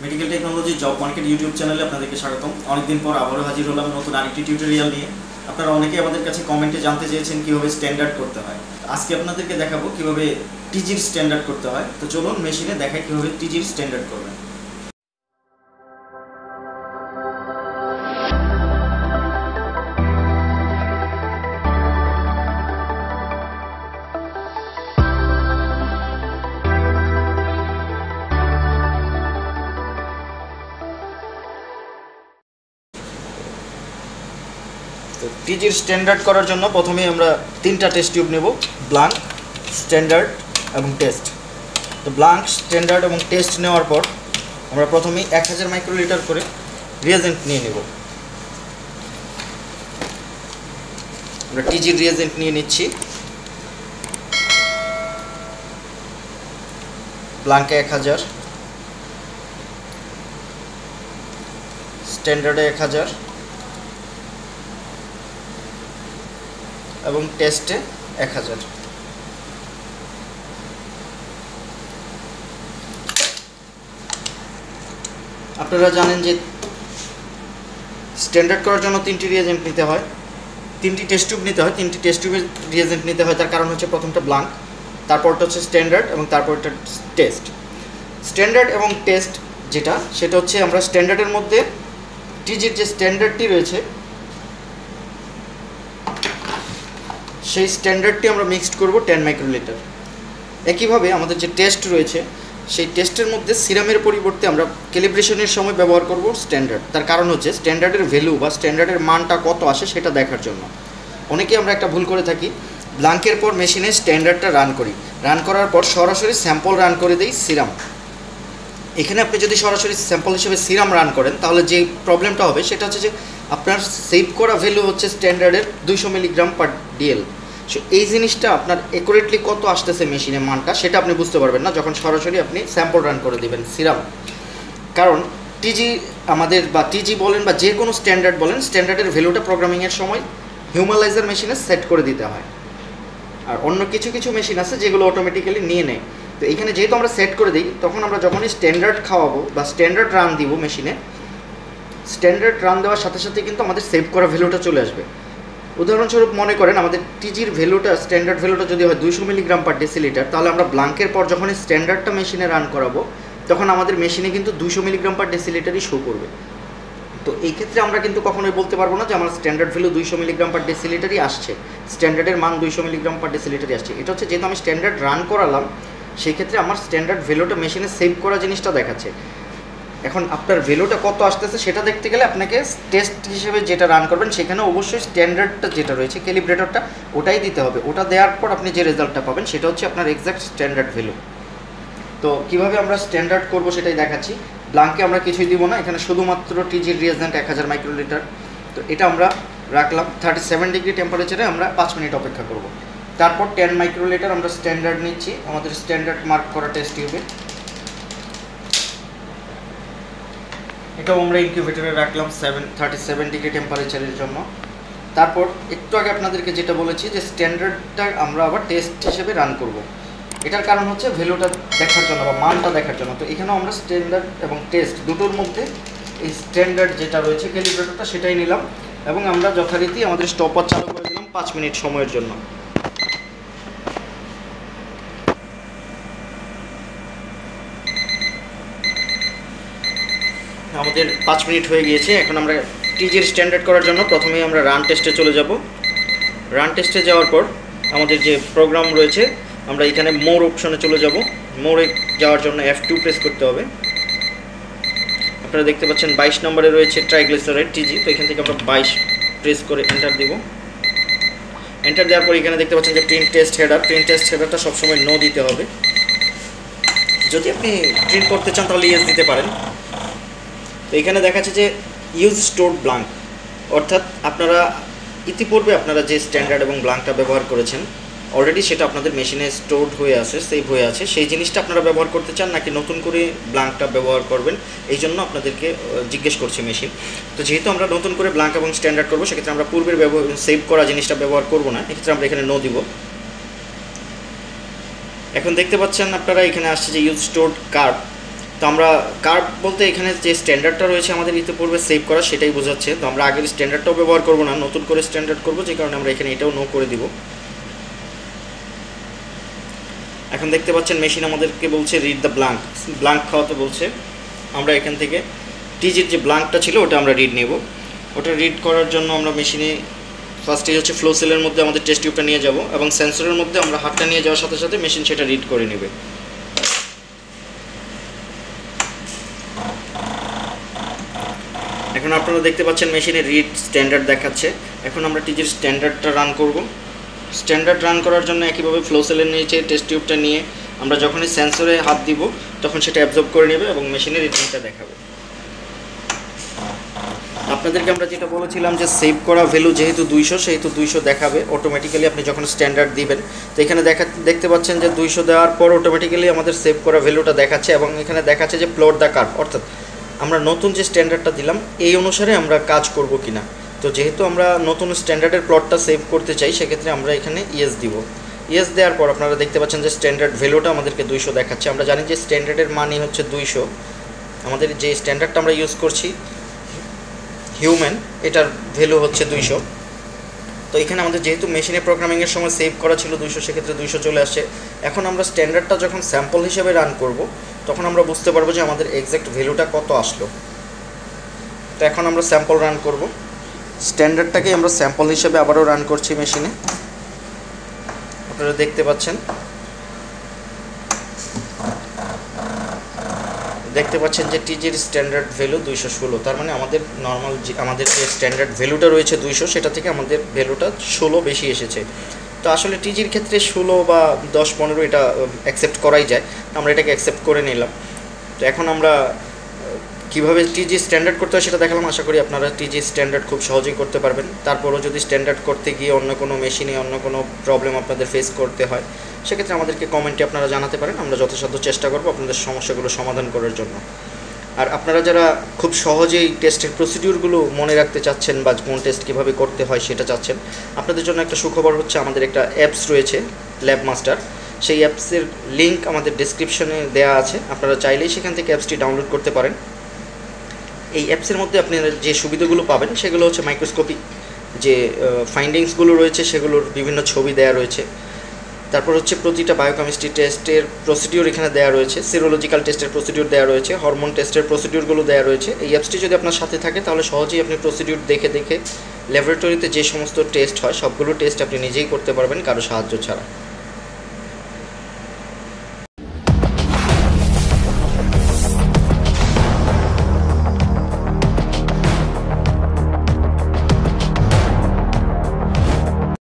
Medical technology job market YouTube চ্যানেলে আপনাদেরকে স্বাগতম। অনেকদিন পর আবারও হাজির হলাম নতুন আরেকটি টিউটোরিয়াল নিয়ে। আপনারা অনেকেই আমাদের কাছে কমেন্টে জানতে চেয়েছেন কীভাবে স্ট্যান্ডার্ড করতে হয়। আজকে আপনাদেরকে দেখাবো কীভাবে টিজির স্ট্যান্ডার্ড করতে হয়। তো চলুন মেশিনে দেখাই কীভাবে টিজির স্ট্যান্ডার্ড করবেন। তো টিজির স্ট্যান্ডার্ড করার জন্য প্রথমেই আমরা তিনটা টেস্ট টিউব নেব, ব্লাঙ্ক, স্ট্যান্ডার্ড এবং টেস্ট। তো ব্লাঙ্ক, স্ট্যান্ডার্ড এবং টেস্ট নেওয়ার পর আমরা প্রথমেই 1000 মাইক্রোলিটার করে রিয়েজেন্ট নিয়ে নেব। আমরা টিজির রিয়েজেন্ট নিয়ে নিচ্ছি। ব্লাঙ্কে 1000, স্ট্যান্ডার্ডে 1000 এবং টেস্টে 1000। আপনারা জানেন যে স্ট্যান্ডার্ড করার জন্য 3টি রিয়েজেন্ট নিতে হয়, 3টি টেস্ট টিউব নিতে হয়। 3টি টেস্ট টিউবের রিয়েজেন্ট নিতে হয়, তার কারণ হচ্ছে প্রথমটা ব্লাঙ্ক, তারপরটা হচ্ছে স্ট্যান্ডার্ড এবং তারপরটা টেস্ট। স্ট্যান্ডার্ড এবং টেস্ট সেটা হচ্ছে আমরা স্ট্যান্ডার্ডের মধ্যে টিজির যে স্ট্যান্ডার্ডটি রয়েছে সেই স্ট্যান্ডার্ডটি আমরা মিক্সড করব 10 মাইক্রোলিটার। একইভাবে আমাদের যে টেস্ট রয়েছে সেই টেস্টের মধ্যে সিরামের পরিবর্তে আমরা ক্যালিব্রেশনের সময় ব্যবহার করব স্ট্যান্ডার্ড। তার কারণ হচ্ছে স্ট্যান্ডার্ডের ভ্যালু বা স্ট্যান্ডার্ডের মানটা কত আসে সেটা দেখার জন্য। অনেকেই আমরা একটা ভুল করে থাকি, ব্লাঙ্কের পর মেশিনে স্ট্যান্ডার্ডটা রান করি, রান করার পর সরাসরি স্যাম্পল রান করে দিই সিরাম। এখানে আপনি যদি সরাসরি স্যাম্পল হিসেবে সিরাম রান করেন তাহলে যে প্রবলেমটা হবে সেটা হচ্ছে যে আপনার সেভ করা ভ্যালু হচ্ছে স্ট্যান্ডার্ডের 200 মিলিগ্রাম পার ডিএল। সো এই জিনিসটা আপনার অ্যাকুরেটলি কত আসতেছে মেশিনে মানটা সেটা আপনি বুঝতে পারবেন না যখন সরাসরি আপনি স্যাম্পল রান করে দেবেন সিরাম। কারণ টিজি আমাদের বা টিজি বলেন বা যে কোনো স্ট্যান্ডার্ড বলেন, স্ট্যান্ডার্ডের ভ্যালুটা প্রোগ্রামিংয়ের সময় হিউম্যালাইজার মেশিনে সেট করে দিতে হয়। আর অন্য কিছু কিছু মেশিন আছে যেগুলো অটোমেটিক্যালি নিয়ে নেয়। তো এখানে যেহেতু আমরা সেট করে দিই, তখন আমরা যখনই স্ট্যান্ডার্ড খাওয়াবো বা স্ট্যান্ডার্ড রান দিব মেশিনে, স্ট্যান্ডার্ড রান দেওয়ার সাথে সাথে কিন্তু আমাদের সেভ করা ভ্যালুটা চলে আসবে। উদাহরণস্বরূপ মনে করেন আমাদের টিজির ভ্যালুটা, স্ট্যান্ডার্ড ভ্যালুটা যদি হয় 200 মিলিগ্রাম পার ডেসিলিটার, তাহলে আমরা ব্লাঙ্কের পর যখনই স্ট্যান্ডার্ডটা মেশিনে রান করাবো তখন আমাদের মেশিনে কিন্তু 200 মিলিগ্রাম পার ডেসিলিটারই শো করবে। তো এই ক্ষেত্রে আমরা কিন্তু কখনোই বলতে পারবো না যে আমার স্ট্যান্ডার্ড ভ্যালু 200 মিলিগ্রাম পার ডেসিলিটারই আসছে, স্ট্যান্ডার্ডের মান 200 মিলিগ্রাম পার ডেসিলিটারই আসছে। এটা হচ্ছে যেহেতু আমি স্ট্যান্ডার্ড রান করালাম সেই ক্ষেত্রে আমার স্ট্যান্ডার্ড ভ্যালুটা মেশিনে সেভ করা জিনিসটা দেখাচ্ছে। এখন আপনার ভ্যালুটা কত আসতেছে সেটা দেখতে গেলে আপনাকে টেস্ট হিসেবে যেটা রান করবেন সেখানে অবশ্যই স্ট্যান্ডার্ডটা যেটা রয়েছে ক্যালিব্রেটরটা ওটাই দিতে হবে। ওটা দেওয়ার পর আপনি যে রেজাল্টটা পাবেন সেটা হচ্ছে আপনার এক্স্যাক্ট স্ট্যান্ডার্ড ভ্যালু। তো কীভাবে আমরা স্ট্যান্ডার্ড করবো সেটাই দেখাচ্ছি। ব্লাঙ্কে আমরা কিছুই দিব না, এখানে শুধুমাত্র টিজির রিয়েজেন্ট 1000 মাইক্রোলিটার। তো এটা আমরা রাখলাম 37 ডিগ্রি টেম্পারেচারে, আমরা 5 মিনিট অপেক্ষা করব। তারপর 10 মাইক্রোলিটার আমরা স্ট্যান্ডার্ড নিচ্ছি আমাদের স্ট্যান্ডার্ড মার্ক করা টেস্ট টিউবে। এটাও আমরা ইনকিউবেটরে রাখলাম 37 ডিগ্রি টেম্পারেচারের জন্য। তারপর একটু আগে আপনাদেরকে যেটা বলেছি যে স্ট্যান্ডার্ডটা আমরা আবার টেস্ট হিসেবে রান করব। এটার কারণ হচ্ছে ভ্যালুটা দেখার জন্য বা মানটা দেখার জন্য। তো এখানেও আমরা স্ট্যান্ডার্ড এবং টেস্ট দুটোর মধ্যে এই স্ট্যান্ডার্ড যেটা রয়েছে ক্যালিব্রেটরটা সেটাই নিলাম এবং আমরা যথারীতি আমাদের স্টপার চালু করে দিলাম 5 মিনিট সময়ের জন্য। আমাদের 5 মিনিট হয়ে গিয়েছে। এখন আমরা টিজির স্ট্যান্ডার্ড করার জন্য প্রথমেই আমরা রান টেস্টে চলে যাব। রান টেস্টে যাওয়ার পর আমাদের যে প্রোগ্রাম রয়েছে আমরা এখানে মোর অপশনে চলে যাব। মোরে যাওয়ার জন্য F2 প্রেস করতে হবে। আপনারা দেখতে পাচ্ছেন 22 নম্বরে রয়েছে ট্রাইগ্লিসারাইড টিজি। তো এখান থেকে আমরা 22 প্রেস করে এন্টার দেব। এন্টার দেওয়ার পর এখানে দেখতে পাচ্ছেন যে print test header, print test হেডারটা সবসময় নো দিতে হবে। যদি আপনি প্রিন্ট করতে চান তাহলে ইয়েস দিতে পারেন। তো এখানে দেখাচ্ছে যে ইউজ স্টোরড ব্লাঙ্ক, অর্থাৎ আপনারা ইতিপূর্বে আপনারা যে স্ট্যান্ডার্ড এবং ব্লাঙ্কটা ব্যবহার করেছেন অলরেডি সেটা আপনাদের মেশিনে স্টোরড হয়ে আছে, সেভ হয়ে আছে। সেই জিনিসটা আপনারা ব্যবহার করতে চান নাকি নতুন করে ব্লাঙ্কটা ব্যবহার করবেন, এই জন্য আপনাদেরকে জিজ্ঞেস করছি মেশিন। তো যেহেতু আমরা নতুন করে ব্লাঙ্ক এবং স্ট্যান্ডার্ড করবো সেক্ষেত্রে আমরা পূর্বের সেভ করা জিনিসটা ব্যবহার করবো না, এক্ষেত্রে আমরা এখানে নো দিব। এখন দেখতে পাচ্ছেন আপনারা এখানে আসছে যে ইউজ স্টোরড কার্ভ। তো আমরা কার্ভ বলতে এখানে যে স্ট্যান্ডার্ডটা রয়েছে আমাদের ইতিপূর্বে সেভ করা সেটাই বোঝাচ্ছে। তো আমরা আগের স্ট্যান্ডার্ডটাও ব্যবহার করব না, নতুন করে স্ট্যান্ডার্ড করব, যে কারণে আমরা এখানে এটাও নো করে দিব। এখন দেখতে পাচ্ছেন মেশিন আমাদেরকে বলছে রিড দ্য ব্ল্যাঙ্ক, ব্ল্যাঙ্ক খাওয়াতে বলছে। আমরা এখান থেকে টিজির যে ব্ল্যাঙ্কটা ছিল ওটা আমরা রিড নেব। ওটা রিড করার জন্য আমরা মেশিনে ফার্স্টে হচ্ছে ফ্লো সেলের মধ্যে আমাদের টেস্ট টিউবটা নিয়ে যাব এবং সেন্সরের মধ্যে আমরা হাতটা নিয়ে যাওয়ার সাথে সাথে মেশিন সেটা রিড করে নেবে। এখন আপনারা দেখতে পাচ্ছেন মেশিনে রিড স্ট্যান্ডার্ড দেখাচ্ছে। এখন আমরা টিজির স্ট্যান্ডার্ডটা রান করব। স্ট্যান্ডার্ড রান করার জন্য একইভাবে ফ্লো সেলের নিচে টেস্ট টিউবটা নিয়ে আমরা যখনই সেন্সরে হাত দিব তখন সেটা অ্যাবজর্ব করে নেবে এবং মেশিনের রিডিংটা দেখাবে। আপনাদেরকে আমরা যেটা বলেছিলাম যে সেভ করা ভ্যালু যেহেতু 200 সেহেতু 200 দেখাবে অটোমেটিক্যালি আপনি যখন স্ট্যান্ডার্ড দিবেন। তো এখানে দেখতে পাচ্ছেন যে 200 দেওয়ার পর অটোমেটিক্যালি আমাদের সেভ করা ভ্যালুটা দেখাচ্ছে এবং এখানে দেখাচ্ছে যে প্লট দ্য কার্ভ, অর্থাৎ আমরা নতুন যে স্ট্যান্ডার্ডটা দিলাম এই অনুসারে আমরা কাজ করব কিনা। তো যেহেতু আমরা নতুন স্ট্যান্ডার্ডের প্লটটা সেভ করতে চাই সেক্ষেত্রে আমরা এখানে ইয়েস দিব। ইয়েস দেওয়ার পর আপনারা দেখতে পাচ্ছেন যে স্ট্যান্ডার্ড ভ্যালুটা আমাদেরকে 200 দেখাচ্ছে। আমরা জানি যে স্ট্যান্ডার্ডের মানই হচ্ছে 200। আমাদের যে স্ট্যান্ডার্ডটা আমরা ইউজ করছি হিউম্যান, এটার ভ্যালু হচ্ছে 200। তো এখানে আমাদের যেহেতু মেশিনে প্রোগ্রামিংয়ের সময় সেভ করা ছিল 200, সেক্ষেত্রে 200 চলে আসছে। এখন আমরা স্ট্যান্ডার্ডটা যখন স্যাম্পল হিসেবে রান করব তখন আমরা বুঝতে পারবো যে আমাদের এক্স্যাক্ট ভ্যালুটা কত আসলো। তো এখন আমরা স্যাম্পল রান করব। স্ট্যান্ডার্ডটাকে আমরা স্যাম্পল হিসেবে আবারও রান করছি মেশিনে, আপনারা দেখতে পাচ্ছেন। যে টিজির স্ট্যান্ডার্ড ভ্যালু 216, তার মানে আমাদের নর্মাল আমাদের যে স্ট্যান্ডার্ড ভ্যালুটা রয়েছে 200 সেটা থেকে আমাদের ভ্যালুটা 16 বেশি এসেছে। তো আসলে টিজির ক্ষেত্রে 16 বা 10-15 এটা অ্যাকসেপ্ট করাই যায়, আমরা এটাকে অ্যাকসেপ্ট করে নিলাম। তো এখন আমরা কীভাবে টিজি স্ট্যান্ডার্ড করতে হয় সেটা দেখালাম। আশা করি আপনারা টিজি স্ট্যান্ডার্ড খুব সহজেই করতে পারবেন। তারপরও যদি স্ট্যান্ডার্ড করতে গিয়ে অন্য কোনো মেশিনে অন্য কোনো প্রবলেম আপনাদের ফেস করতে হয় সেক্ষেত্রে আমাদেরকে কমেন্টে আপনারা জানাতে পারেন, আমরা যথাসাধ্য চেষ্টা করব আপনাদের সমস্যাগুলো সমাধান করার জন্য। আর আপনারা যারা খুব সহজেই টেস্টের প্রসিডিউরগুলো মনে রাখতে চাচ্ছেন বা কোন টেস্ট কীভাবে করতে হয় সেটা চাচ্ছেন, আপনাদের জন্য একটা সুখবর হচ্ছে আমাদের একটা অ্যাপস রয়েছে ল্যাব মাস্টার। সেই অ্যাপসের লিঙ্ক আমাদের ডেসক্রিপশনে দেওয়া আছে, আপনারা চাইলেই সেখান থেকে অ্যাপসটি ডাউনলোড করতে পারেন। এই অ্যাপসের মধ্যে আপনারা যে সুবিধাগুলো পাবেন সেগুলো হচ্ছে মাইক্রোস্কোপিক যে ফাইন্ডিংসগুলো রয়েছে সেগুলোর বিভিন্ন ছবি দেওয়া রয়েছে। তারপর হচ্ছে প্রতিটা বায়োকেমিস্ট্রি টেস্টের প্রসিডিউর এখানে দেওয়া রয়েছে, সিরোলজিক্যাল টেস্টের প্রসিডিউর দেওয়া রয়েছে, হরমোন টেস্টের প্রসিডিউরগুলো দেওয়া রয়েছে। এই অ্যাপসটি যদি আপনার সাথে থাকে তাহলে সহজেই আপনি প্রসিডিউর দেখে ল্যাবরেটরিতে যে সমস্ত টেস্ট হয় সবগুলো টেস্ট আপনি নিজেই করতে পারবেন কারো সাহায্য ছাড়া।